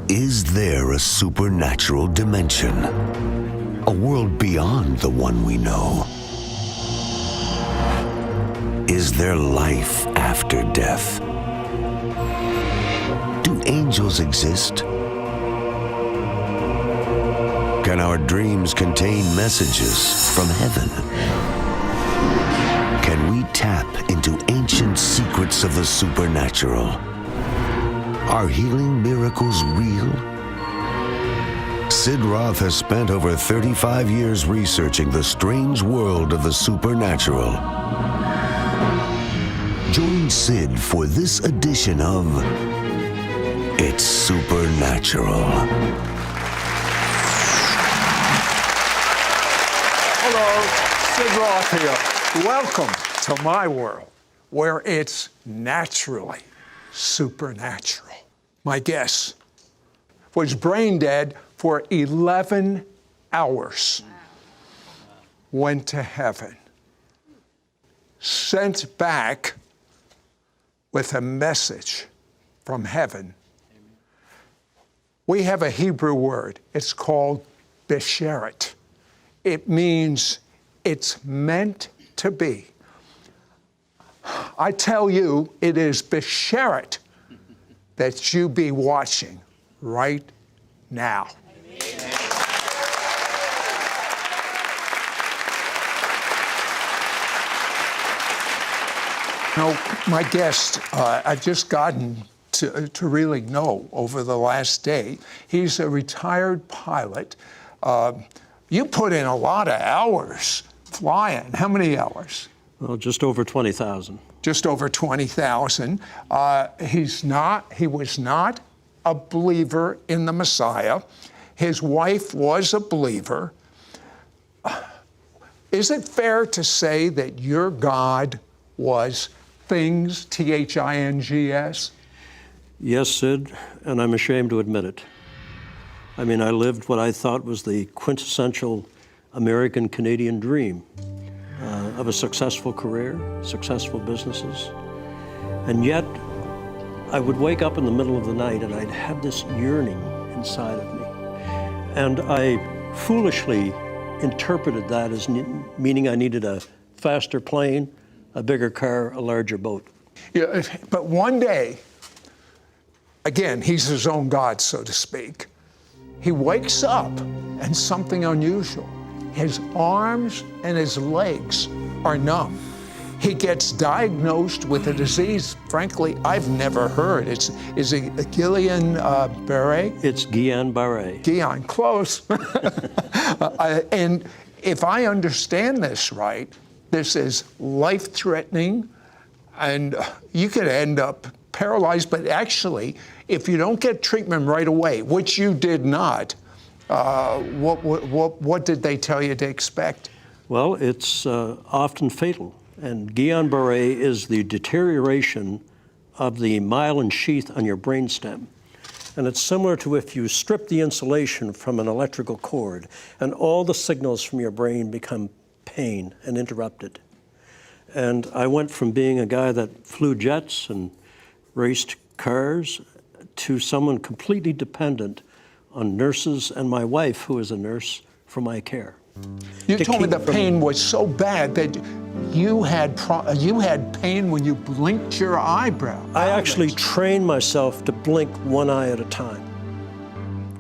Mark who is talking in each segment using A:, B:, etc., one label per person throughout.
A: Is there a supernatural dimension? A world beyond the one we know? Is there life after death? Do angels exist? Can our dreams contain messages from heaven? Can we tap into ancient secrets of the supernatural? Are healing miracles real? Sid Roth has spent over 35 years researching the strange world of the supernatural. Join Sid for this edition of It's Supernatural.
B: Hello, Sid Roth here. Welcome to my world, where it's naturally supernatural. My guest was brain dead for 11 hours, went to heaven, sent back with a message from heaven. We have a Hebrew word. It's called besheret. It means it's meant to be. I tell you, it is besheret that you be watching right now. Now, my guest, I've just gotten to really know over the last day. He's a retired pilot. You put in a lot of hours flying. How many hours?
C: Well, just over 20,000.
B: Just over 20,000. He was not a believer in the Messiah. His wife was a believer. Is it fair to say that your God was things, Things?
C: Yes, Sid, and I'm ashamed to admit it. I mean, I lived what I thought was the quintessential American-Canadian dream of a successful career, successful businesses. And yet, I would wake up in the middle of the night and I'd have this yearning inside of me. And I foolishly interpreted that as meaning I needed a faster plane, a bigger car, a larger boat.
B: Yeah, but one day, again, he's his own God, so to speak. He wakes up and something unusual. His arms and his legs are numb. He gets diagnosed with a disease, frankly, I've never heard. Is it Guillain-Barré?
C: It's Guillain-Barré.
B: Guillain, close. And if I understand this right, this is life-threatening, and you could end up paralyzed, but actually, if you don't get treatment right away, which you did not, what did they tell you to expect?
C: Well, it's often fatal. And Guillain-Barré is the deterioration of the myelin sheath on your brainstem. And it's similar to if you strip the insulation from an electrical cord and all the signals from your brain become pain and interrupted. And I went from being a guy that flew jets and raced cars to someone completely dependent on nurses and my wife, who is a nurse, for my care.
B: You told me the pain was so bad that you had pain when you blinked your eyebrow.
C: I actually trained myself to blink one eye at a time.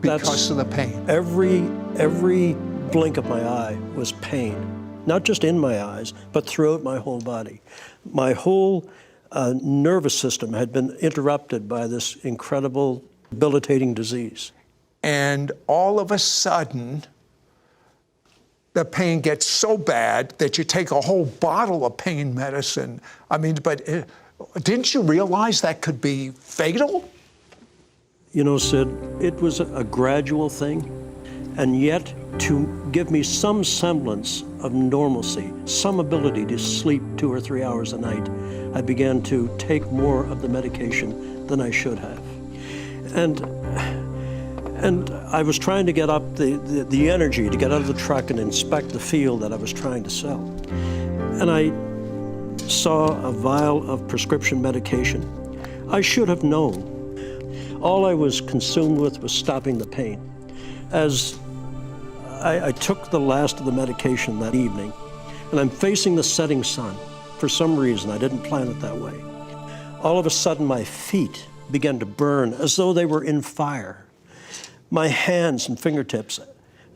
B: Because of the pain.
C: Every blink of my eye was pain, not just in my eyes, but throughout my whole body. My whole nervous system had been interrupted by this incredible, debilitating disease.
B: And all of a sudden, the pain gets so bad that you take a whole bottle of pain medicine. I mean, but didn't you realize that could be fatal?
C: You know, Sid, it was a gradual thing, and yet to give me some semblance of normalcy, some ability to sleep 2 or 3 hours a night, I began to take more of the medication than I should have. And I was trying to get up the energy to get out of the truck and inspect the field that I was trying to sell. And I saw a vial of prescription medication. I should have known. all I was consumed with was stopping the pain. As I took the last of the medication that evening, and I'm facing the setting sun. For some reason, I didn't plan it that way. All of a sudden, my feet began to burn as though they were in fire. My hands and fingertips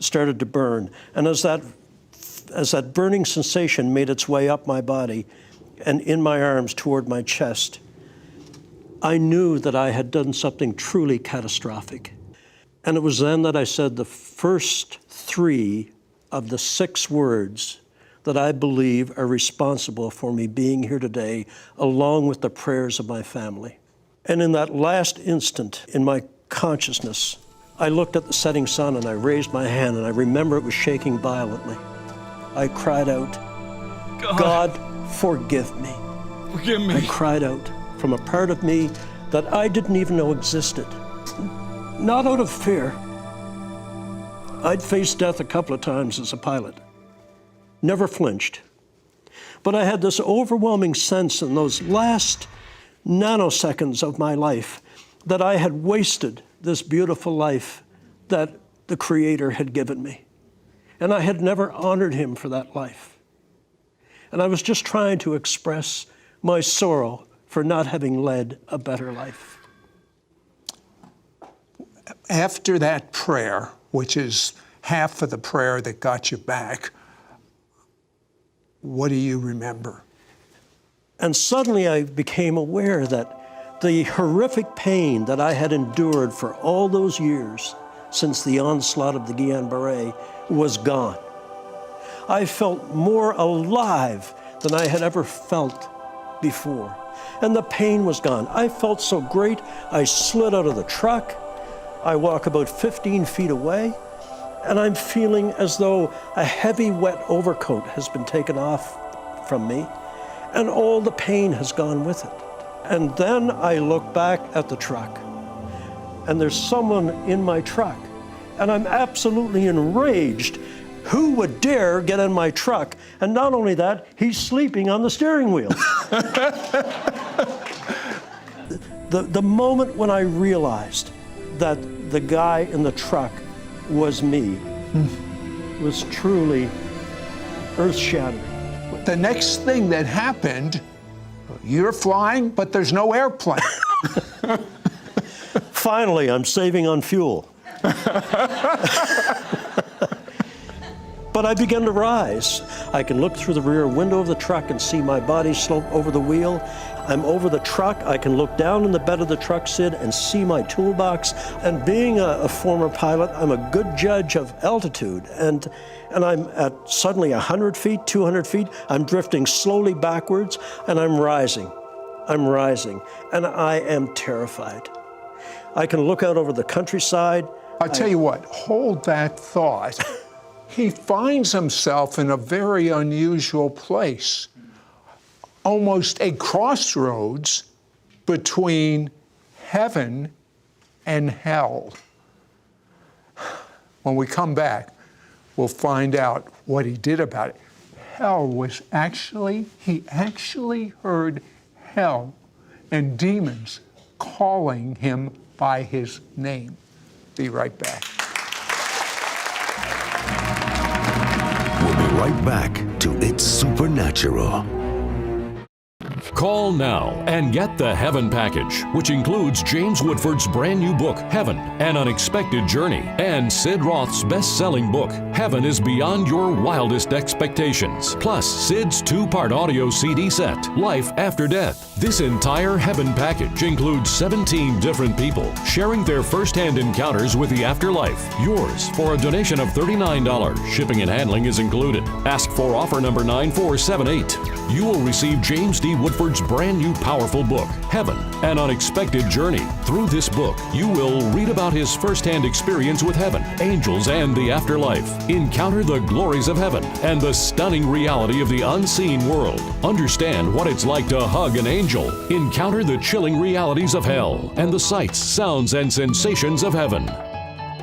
C: started to burn, and as that burning sensation made its way up my body and in my arms toward my chest, I knew that I had done something truly catastrophic. And it was then that I said the first 3 of the 6 words that I believe are responsible for me being here today, along with the prayers of my family. And in that last instant in my consciousness, I looked at the setting sun and I raised my hand, and I remember it was shaking violently. I cried out, God, forgive me.
D: Forgive me.
C: I cried out from a part of me that I didn't even know existed. Not out of fear. I'd faced death a couple of times as a pilot. Never flinched. But I had this overwhelming sense in those last nanoseconds of my life that I had wasted this beautiful life that the Creator had given me. And I had never honored Him for that life. And I was just trying to express my sorrow for not having led a better life.
B: After that prayer, which is half of the prayer that got you back, what do you remember?
C: And suddenly I became aware that the horrific pain that I had endured for all those years since the onslaught of the Guillain-Barré was gone. I felt more alive than I had ever felt before. And the pain was gone. I felt so great, I slid out of the truck. I walk about 15 feet away, and I'm feeling as though a heavy, wet overcoat has been taken off from me, and all the pain has gone with it. And then I look back at the truck, and there's someone in my truck, and I'm absolutely enraged. Who would dare get in my truck? And not only that, he's sleeping on the steering wheel. The moment when I realized that the guy in the truck was me was truly earth-shattering.
B: The next thing that happened, you're flying, but there's no airplane.
C: Finally, I'm saving on fuel. But I began to rise. I can look through the rear window of the truck and see my body slope over the wheel. I'm over the truck. I can look down in the bed of the truck, Sid, and see my toolbox. And being a former pilot, I'm a good judge of altitude. And I'm at suddenly 100 feet, 200 feet. I'm drifting slowly backwards, and I'm rising. I'm rising, and I am terrified. I can look out over the countryside.
B: I'll tell you what, hold that thought. He finds himself in a very unusual place, almost a crossroads between heaven and hell. When we come back, we'll find out what he did about it. Hell was he actually heard hell and demons calling him by his name. Be right back.
A: We'll be right back to It's Supernatural.
E: Call now and get the Heaven Package, which includes James Woodford's brand new book, Heaven, An Unexpected Journey, and Sid Roth's best-selling book, Heaven is Beyond Your Wildest Expectations, plus Sid's 2-part audio CD set, Life After Death. This entire Heaven Package includes 17 different people sharing their first-hand encounters with the afterlife. Yours for a donation of $39. Shipping and handling is included. Ask for offer number 9478. You will receive James D. Woodford's brand new powerful book, Heaven, An Unexpected Journey. Through this book, you will read about his first-hand experience with heaven, angels, and the afterlife. Encounter the glories of heaven and the stunning reality of the unseen world. Understand what it's like to hug an angel. Encounter the chilling realities of hell and the sights, sounds, and sensations of heaven.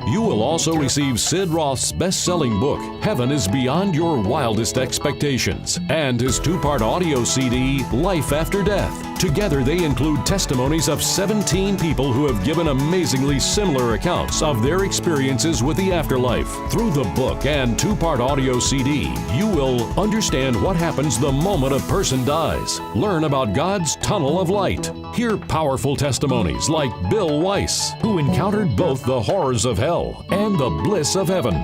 E: You will also receive Sid Roth's best-selling book, Heaven is Beyond Your Wildest Expectations, and his 2-part audio CD, Life After Death. Together, they include testimonies of 17 people who have given amazingly similar accounts of their experiences with the afterlife. Through the book and 2-part audio CD, you will understand what happens the moment a person dies, learn about God's tunnel of light, hear powerful testimonies like Bill Weiss, who encountered both the horrors of hell and the bliss of heaven.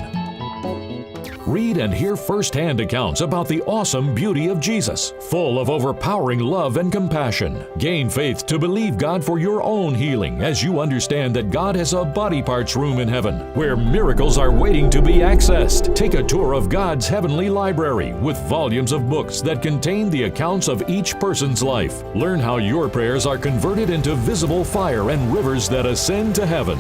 E: Read and hear firsthand accounts about the awesome beauty of Jesus, full of overpowering love and compassion. Gain faith to believe God for your own healing as you understand that God has a body parts room in heaven where miracles are waiting to be accessed. Take a tour of God's heavenly library with volumes of books that contain the accounts of each person's life. Learn how your prayers are converted into visible fire and rivers that ascend to heaven.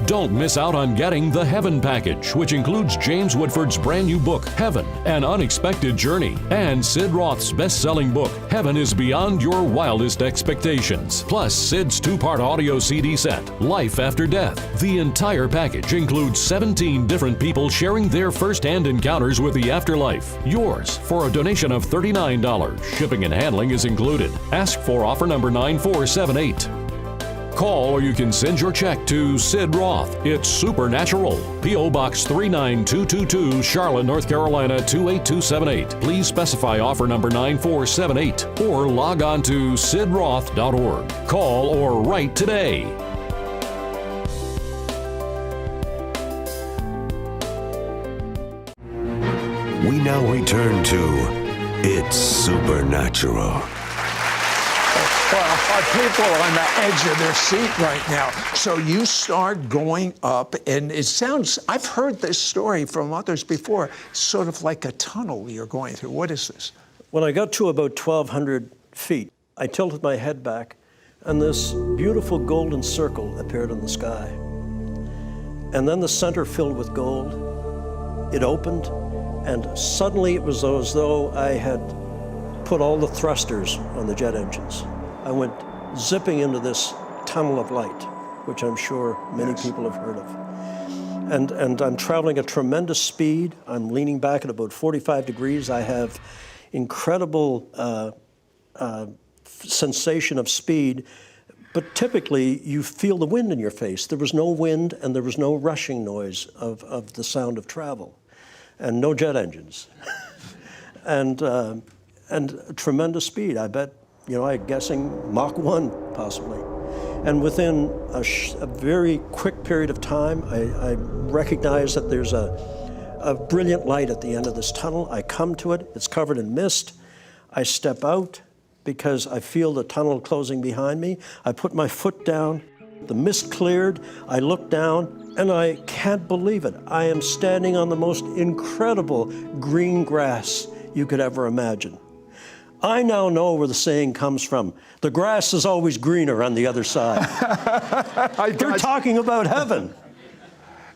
E: Don't miss out on getting the Heaven Package, which includes James Woodford's brand new book, Heaven, An Unexpected Journey, and Sid Roth's best-selling book, Heaven is Beyond Your Wildest Expectations, plus Sid's 2-part audio CD set, Life After Death. The entire package includes 17 different people sharing their first-hand encounters with the afterlife. Yours for a donation of $39. Shipping and handling is included. Ask for offer number 9478. Call or you can send your check to Sid Roth. It's Supernatural. P.O. Box 39222, Charlotte, North Carolina 28278. Please specify offer number 9478 or log on to sidroth.org. Call or write today.
A: We now return to It's Supernatural.
B: Well, people are on the edge of their seat right now. So you start going up, and it sounds, I've heard this story from others before, sort of like a tunnel you're going through. What is this?
C: When I got to about 1,200 feet, I tilted my head back, and this beautiful golden circle appeared in the sky. And then the center filled with gold. It opened, and suddenly it was as though I had put all the thrusters on the jet engines. I went zipping into this tunnel of light, which I'm sure many people have heard of. And I'm traveling at tremendous speed. I'm leaning back at about 45 degrees. I have incredible sensation of speed, but typically you feel the wind in your face. There was no wind and there was no rushing noise of the sound of travel, and no jet engines. and tremendous speed. I bet, I'm guessing Mach 1 possibly. And within a very quick period of time, I recognize that there's a brilliant light at the end of this tunnel. I come to it, it's covered in mist. I step out because I feel the tunnel closing behind me. I put my foot down, the mist cleared, I look down, and I can't believe it. I am standing on the most incredible green grass you could ever imagine. I now know where the saying comes from. The grass is always greener on the other side. They're talking about heaven.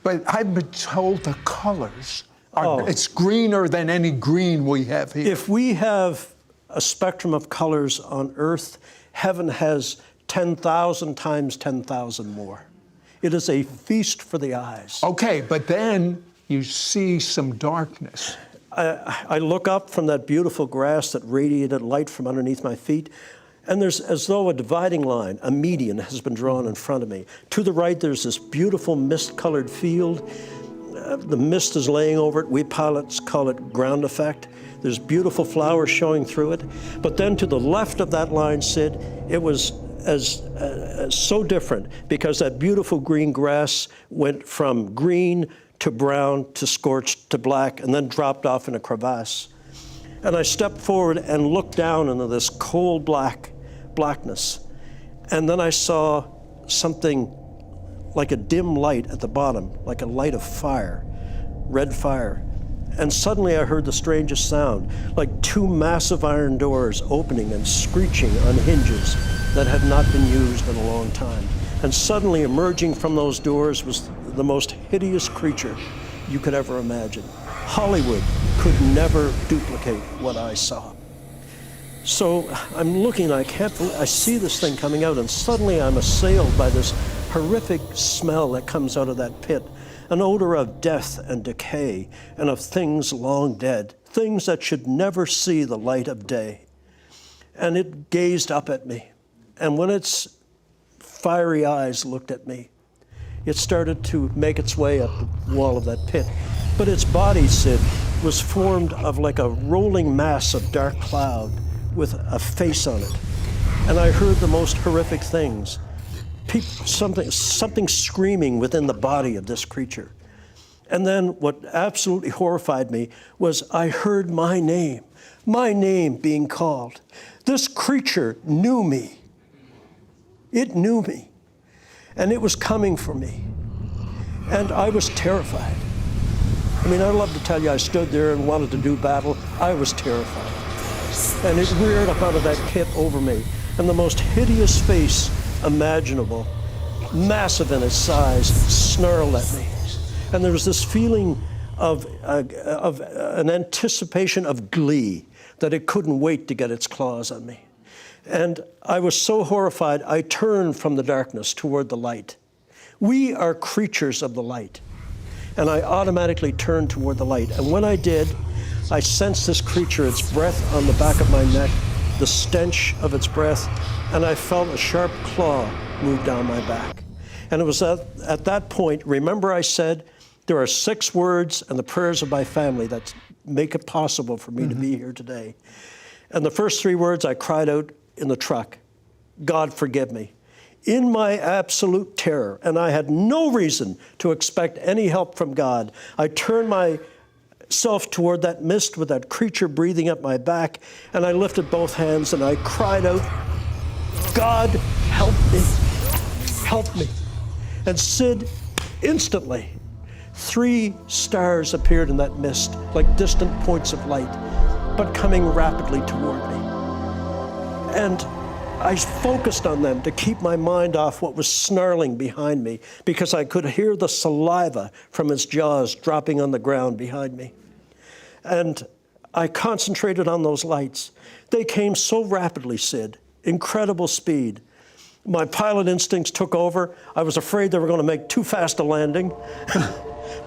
B: But I've been told the colors it's greener than any green we have here.
C: If we have a spectrum of colors on earth, heaven has 10,000 times 10,000 more. It is a feast for the eyes.
B: Okay, but then you see some darkness.
C: I look up from that beautiful grass that radiated light from underneath my feet, and there's as though a dividing line, a median has been drawn in front of me. To the right, there's this beautiful mist-colored field. The mist is laying over it. We pilots call it ground effect. There's beautiful flowers showing through it. But then to the left of that line, Sid, it was so different because that beautiful green grass went from green to brown, to scorched, to black, and then dropped off in a crevasse. And I stepped forward and looked down into this cold blackness. And then I saw something like a dim light at the bottom, like a light of fire, red fire. And suddenly I heard the strangest sound, like two massive iron doors opening and screeching on hinges that had not been used in a long time. And suddenly emerging from those doors was the most hideous creature you could ever imagine. Hollywood could never duplicate what I saw. So I'm looking, I see this thing coming out, and suddenly I'm assailed by this horrific smell that comes out of that pit, an odor of death and decay and of things long dead, things that should never see the light of day. and it gazed up at me. And when its fiery eyes looked at me, it started to make its way up the wall of that pit. But its body, Sid, was formed of like a rolling mass of dark cloud with a face on it. And I heard the most horrific things. Something screaming within the body of this creature. And then what absolutely horrified me was I heard my name being called. This creature knew me. It knew me. And it was coming for me. And I was terrified. I mean, I'd love to tell you I stood there and wanted to do battle. I was terrified. And it reared up out of that pit over me. And the most hideous face imaginable, massive in its size, snarled at me. And there was this feeling of an anticipation of glee that it couldn't wait to get its claws on me. And I was so horrified, I turned from the darkness toward the light. We are creatures of the light. And I automatically turned toward the light. And when I did, I sensed this creature, its breath on the back of my neck, the stench of its breath, and I felt a sharp claw move down my back. And it was at that point, remember I said, there are 6 words and the prayers of my family that make it possible for me to be here today. And the first 3 words I cried out in the truck, God forgive me. In my absolute terror, and I had no reason to expect any help from God, I turned myself toward that mist with that creature breathing up my back, and I lifted both hands and I cried out, God, help me, help me. And Sid, instantly, 3 stars appeared in that mist, like distant points of light, but coming rapidly toward me. And I focused on them to keep my mind off what was snarling behind me, because I could hear the saliva from its jaws dropping on the ground behind me. And I concentrated on those lights. They came so rapidly, Sid, incredible speed. My pilot instincts took over. I was afraid they were going to make too fast a landing,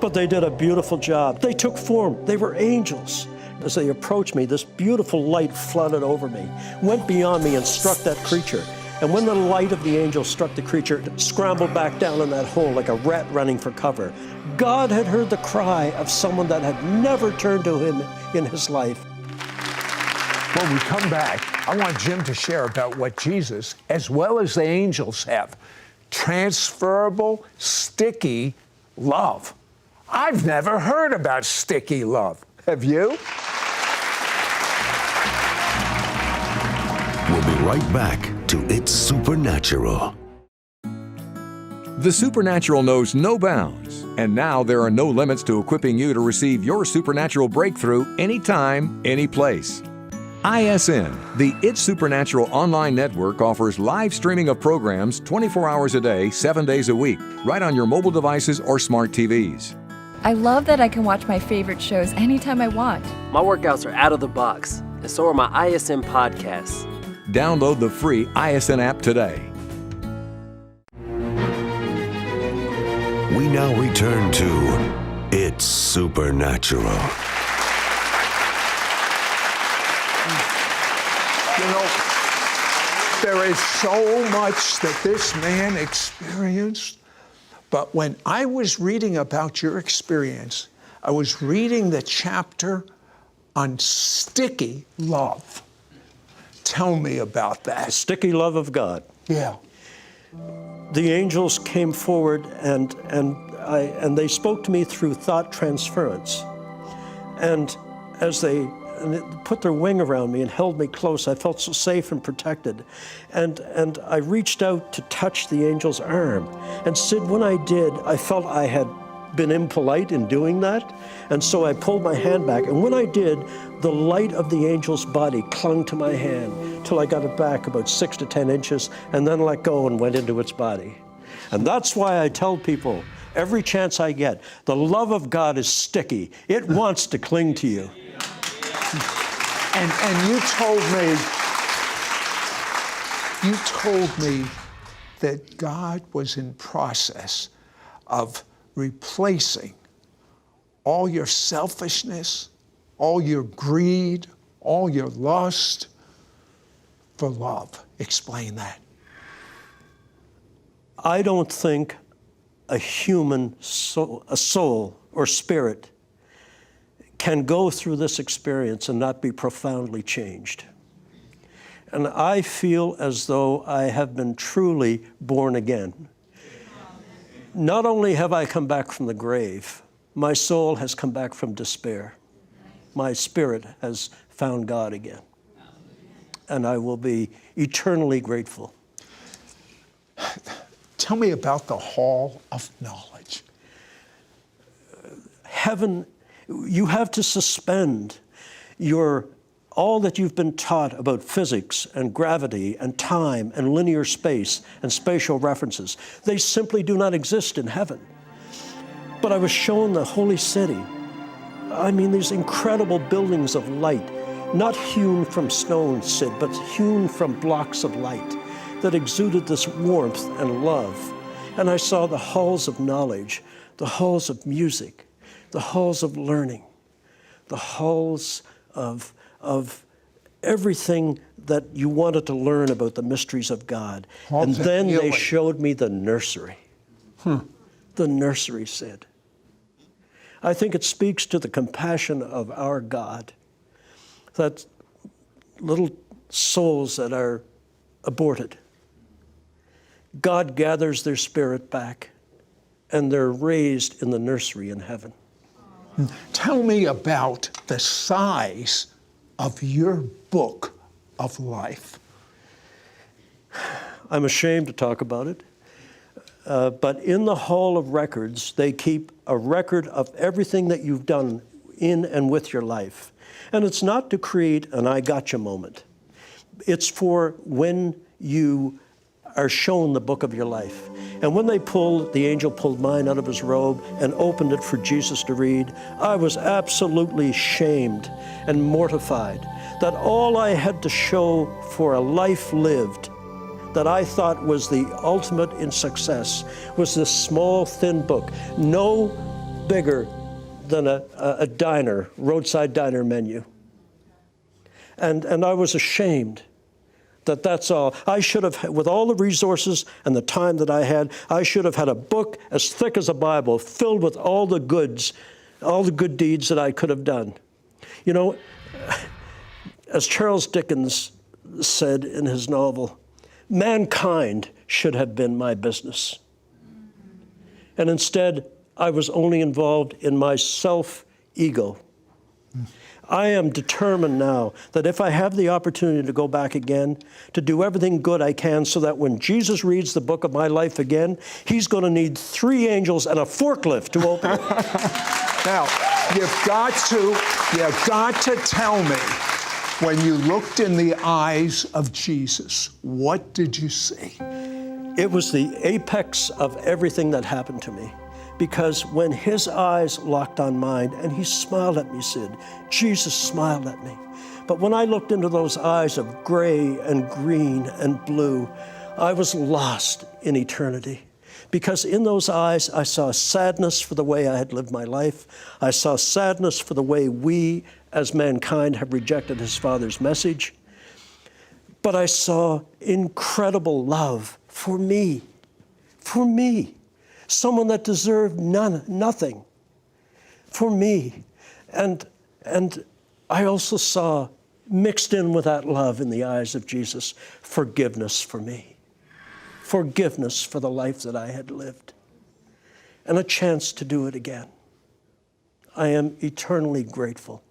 C: but they did a beautiful job. They took form. They were angels. As they approached me, this beautiful light flooded over me, went beyond me and struck that creature. And when the light of the angel struck the creature, it scrambled back down in that hole like a rat running for cover. God had heard the cry of someone that had never turned to him in his life.
B: When we come back, I want Jim to share about what Jesus, as well as the angels, have. Transferable, sticky love. I've never heard about sticky love. Have you?
A: We'll be right back to It's Supernatural.
D: The supernatural knows no bounds, and now there are no limits to equipping you to receive your supernatural breakthrough anytime, any place. ISN, the It's Supernatural online network, offers live streaming of programs 24 hours a day, 7 days a week, right on your mobile devices or smart TVs.
F: I love that I can watch my favorite shows anytime I want.
G: My workouts are out of the box, and so are my ISN podcasts.
D: Download the free ISN app today.
A: We now return to It's Supernatural.
B: You know, there is so much that this man experienced. But when I was reading about your experience, I was reading the chapter on sticky love. Tell me about that.
C: The sticky love of God.
B: Yeah.
C: The angels came forward and they spoke to me through thought transference. And as they put their wing around me and held me close, I felt so safe and protected. And I reached out to touch the angel's arm. And Sid, when I did, I felt I had been impolite in doing that. And so I pulled my hand back. And when I did, the light of the angel's body clung to my hand till I got it back about 6 to 10 inches and then let go and went into its body. And that's why I tell people every chance I get, the love of God is sticky. It wants to cling to you.
B: And you told me that God was in process of replacing all your selfishness, all your greed, all your lust for love. Explain that.
C: I don't think a human soul, a soul or spirit can go through this experience and not be profoundly changed. And I feel as though I have been truly born again. Not only have I come back from the grave, my soul has come back from despair. My spirit has found God again. And I will be eternally grateful.
B: Tell me about the Hall of Knowledge.
C: Heaven, you have to suspend all that you've been taught about physics and gravity and time and linear space and spatial references. They simply do not exist in heaven. But I was shown the holy city. I mean, these incredible buildings of light, not hewn from stone, Sid, but hewn from blocks of light that exuded this warmth and love. And I saw the halls of knowledge, the halls of music, the halls of learning, the halls of everything that you wanted to learn about the mysteries of God. And then they showed me the nursery. The nursery, Sid. I think it speaks to the compassion of our God that little souls that are aborted, God gathers their spirit back and they're raised in the nursery in heaven.
B: Tell me about the size of your book of life.
C: I'm ashamed to talk about it, but in the Hall of Records, they keep a record of everything that you've done in and with your life. And it's not to create an I gotcha moment. It's for when you are shown the book of your life. And when the angel pulled mine out of his robe and opened it for Jesus to read, I was absolutely shamed and mortified that all I had to show for a life lived that I thought was the ultimate in success was this small, thin book, no bigger than a diner, roadside diner menu. And I was ashamed that that's all. I should have, with all the resources and the time that I had, I should have had a book as thick as a Bible filled with all the goods, all the good deeds that I could have done. You know, as Charles Dickens said in his novel, mankind should have been my business. And instead, I was only involved in my self-ego. I am determined now that if I have the opportunity to go back again, to do everything good I can so that when Jesus reads the book of my life again, he's going to need 3 angels and a forklift to open it.
B: Now, you've got to tell me, when you looked in the eyes of Jesus, what did you see?
C: It was the apex of everything that happened to me. Because when his eyes locked on mine, and he smiled at me, Sid, Jesus smiled at me. But when I looked into those eyes of gray and green and blue, I was lost in eternity. Because in those eyes, I saw sadness for the way I had lived my life. I saw sadness for the way we, as mankind, have rejected his Father's message. But I saw incredible love for me. Someone that deserved nothing for me. And I also saw, mixed in with that love in the eyes of Jesus, forgiveness for me. Forgiveness for the life that I had lived. And a chance to do it again. I am eternally grateful.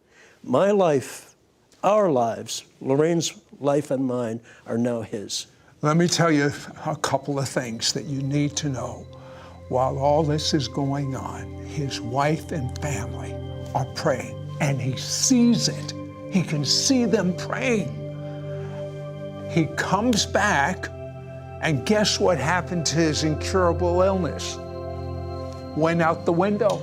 C: My life, our lives, Lorraine's life and mine, are now his.
B: Let me tell you a couple of things that you need to know. While all this is going on, his wife and family are praying, and he sees it. He can see them praying. He comes back, and guess what happened to his incurable illness? Went out the window.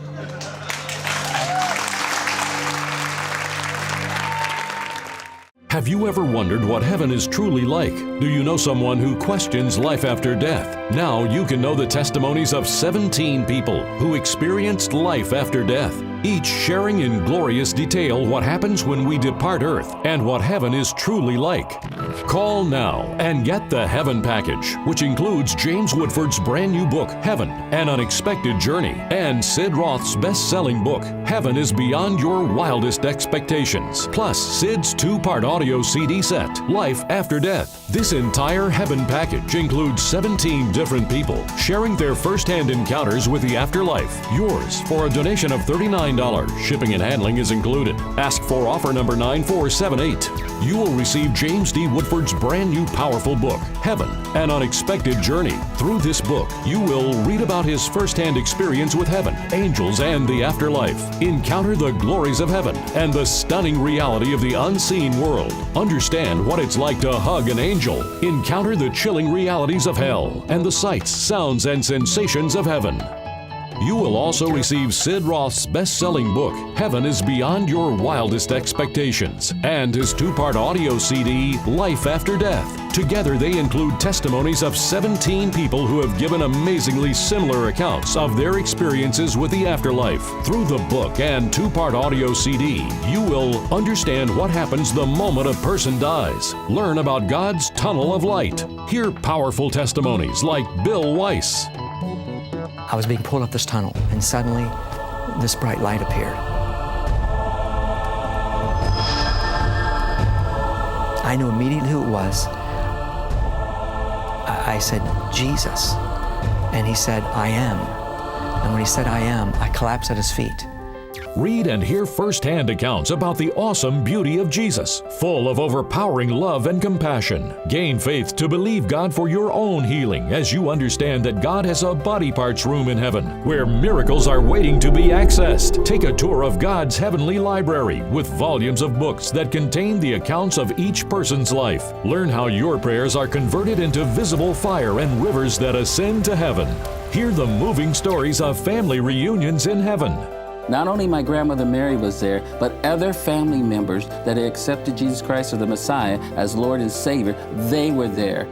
E: Have you ever wondered what heaven is truly like? Do you know someone who questions life after death? Now you can know the testimonies of 17 people who experienced life after death. each sharing in glorious detail what happens when we depart Earth and what heaven is truly like. Call now and get the Heaven Package, which includes James Woodford's brand new book, Heaven, An Unexpected Journey, and Sid Roth's best-selling book, Heaven is Beyond Your Wildest Expectations, plus Sid's 2-part audio CD set, Life After Death. This entire Heaven Package includes 17 different people sharing their first-hand encounters with the afterlife. Yours for a donation of $39. Shipping and handling is included. Ask for offer number 9478. You will receive James D. Woodford's brand new powerful book, Heaven, An Unexpected Journey. Through this book, you will read about his first-hand experience with heaven, angels, and the afterlife. Encounter the glories of heaven and the stunning reality of the unseen world. Understand what it's like to hug an angel. Encounter the chilling realities of hell and the sights, sounds, and sensations of heaven. You will also receive Sid Roth's best-selling book, Heaven is Beyond Your Wildest Expectations, and his 2-part audio CD, Life After Death. Together, they include testimonies of 17 people who have given amazingly similar accounts of their experiences with the afterlife. Through the book and 2-part audio CD, you will understand what happens the moment a person dies, learn about God's tunnel of light, hear powerful testimonies like Bill Weiss.
H: I was being pulled up this tunnel, and suddenly this bright light appeared. I knew immediately who it was. I said, Jesus. And he said, I am. And when he said, I am, I collapsed at his feet.
E: Read and hear firsthand accounts about the awesome beauty of Jesus, full of overpowering love and compassion. Gain faith to believe God for your own healing as you understand that God has a body parts room in heaven where miracles are waiting to be accessed. Take a tour of God's heavenly library with volumes of books that contain the accounts of each person's life. Learn how your prayers are converted into visible fire and rivers that ascend to heaven. Hear the moving stories of family reunions in heaven.
I: Not only my grandmother Mary was there, but other family members that had accepted Jesus Christ or the Messiah as Lord and Savior, they were there.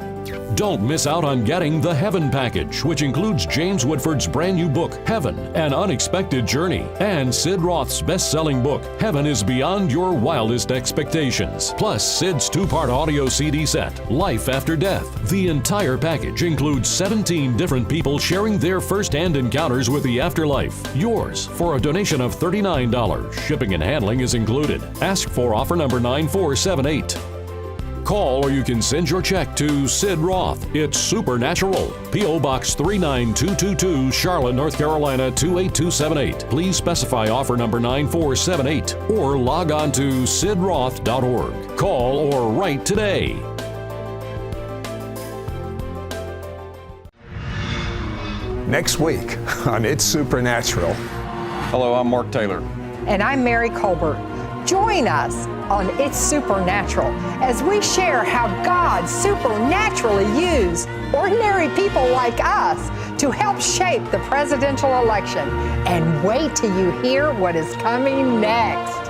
E: Don't miss out on getting the Heaven Package, which includes James Woodford's brand new book, Heaven, An Unexpected Journey, and Sid Roth's best-selling book, Heaven is Beyond Your Wildest Expectations, plus Sid's 2-part audio CD set, Life After Death. The entire package includes 17 different people sharing their first-hand encounters with the afterlife. Yours for a donation of $39. Shipping and handling is included. Ask for offer number 9478. Call or you can send your check to Sid Roth. It's Supernatural. P.O. Box 39222, Charlotte, North Carolina 28278. Please specify offer number 9478 or log on to sidroth.org. Call or write today.
B: Next week on It's Supernatural.
J: Hello, I'm Mark Taylor.
K: And I'm Mary Colbert. Join us on It's Supernatural as we share how God supernaturally used ordinary people like us to help shape the presidential election. And wait till you hear what is coming next.